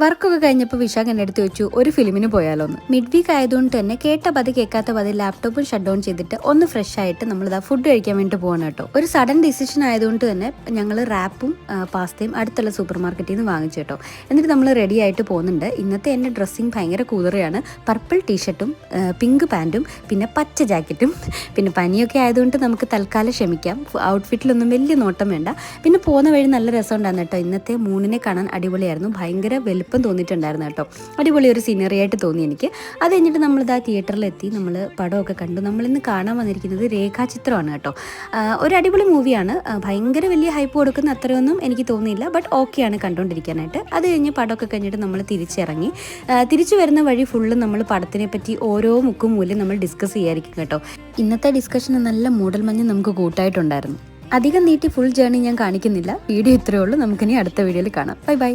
വർക്കൊക്കെ കഴിഞ്ഞപ്പോൾ വിശാഖ് എൻ്റെ അടുത്ത് വെച്ചു ഒരു ഫിലിമിന് പോയാലോ എന്ന്. മിഡ് വീക്ക് ആയതുകൊണ്ട് തന്നെ കേട്ട പതി കേൾക്കാത്ത പതി ലാപ്ടോപ്പും ഷട്ട് ഡൗൺ ചെയ്തിട്ട് ഒന്ന് ഫ്രഷ് ആയിട്ട് നമ്മളിതാ ഫുഡ് കഴിക്കാൻ വേണ്ടി പോകണം കേട്ടോ. ഒരു സഡൻ ഡിസിഷൻ ആയതുകൊണ്ട് തന്നെ ഞങ്ങൾ റാപ്പും പാസ്തയും അടുത്തുള്ള സൂപ്പർ മാർക്കറ്റിൽ നിന്ന് വാങ്ങിച്ചു കേട്ടോ. എന്നിട്ട് നമ്മൾ റെഡി ആയിട്ട് പോകുന്നുണ്ട്. ഇന്നത്തെ എൻ്റെ ഡ്രസ്സിങ് ഭയങ്കര കൂതറയാണ്. പർപ്പിൾ ടീഷർട്ടും പിങ്ക് പാൻറ്റും പിന്നെ പച്ച ജാക്കറ്റും. പിന്നെ പനിയൊക്കെ ആയതുകൊണ്ട് നമുക്ക് തൽക്കാലം ക്ഷമിക്കാം. ഔട്ട്ഫിറ്റിലൊന്നും വലിയ നോട്ടം വേണ്ട. പിന്നെ പോകുന്ന വഴി നല്ല രസമുണ്ടായിരുന്നു കേട്ടോ. ഇന്നത്തെ മൂണിനെ കാണാൻ അടിപൊളിയായിരുന്നു. ഭയങ്കര വലുപ്പം തോന്നിയിട്ടുണ്ടായിരുന്നു കേട്ടോ. അടിപൊളി ഒരു സീനറി ആയിട്ട് തോന്നി എനിക്ക്. അത് കഴിഞ്ഞിട്ട് നമ്മളിതാ തിയേറ്ററിലെത്തി. നമ്മൾ പടമൊക്കെ കണ്ടു. നമ്മളിന്ന് കാണാൻ വന്നിരിക്കുന്നത് രേഖാചിത്രമാണ് കേട്ടോ. ഒരു അടിപൊളി മൂവിയാണ്. ഭയങ്കര വലിയ ഹൈപ്പ് കൊടുക്കുന്ന അത്രയൊന്നും എനിക്ക് തോന്നിയില്ല. ബട്ട് ഓക്കെയാണ് കണ്ടുകൊണ്ടിരിക്കാനായിട്ട്. അത് കഴിഞ്ഞ് പടമൊക്കെ കഴിഞ്ഞിട്ട് നമ്മൾ തിരിച്ചിറങ്ങി. തിരിച്ചു വരുന്ന വഴി ഫുള്ള് നമ്മൾ പടത്തിനെ പറ്റി ഓരോ മുക്കും മൂല്യം നമ്മൾ ഡിസ്കസ് ചെയ്യായിരിക്കും കേട്ടോ. ഇന്നത്തെ ഡിസ്കഷന് നല്ല മൂടൽമഞ്ഞ് നമുക്ക് കൂട്ടായിട്ടുണ്ടായിരുന്നു. അധികം നീട്ടി ഫുൾ ജേർണി ഞാൻ കാണിക്കുന്നില്ല. വീഡിയോ ഇത്രയേ ഉള്ളൂ. നമുക്കിനി അടുത്ത വീഡിയോയിൽ കാണാം. Bye bye.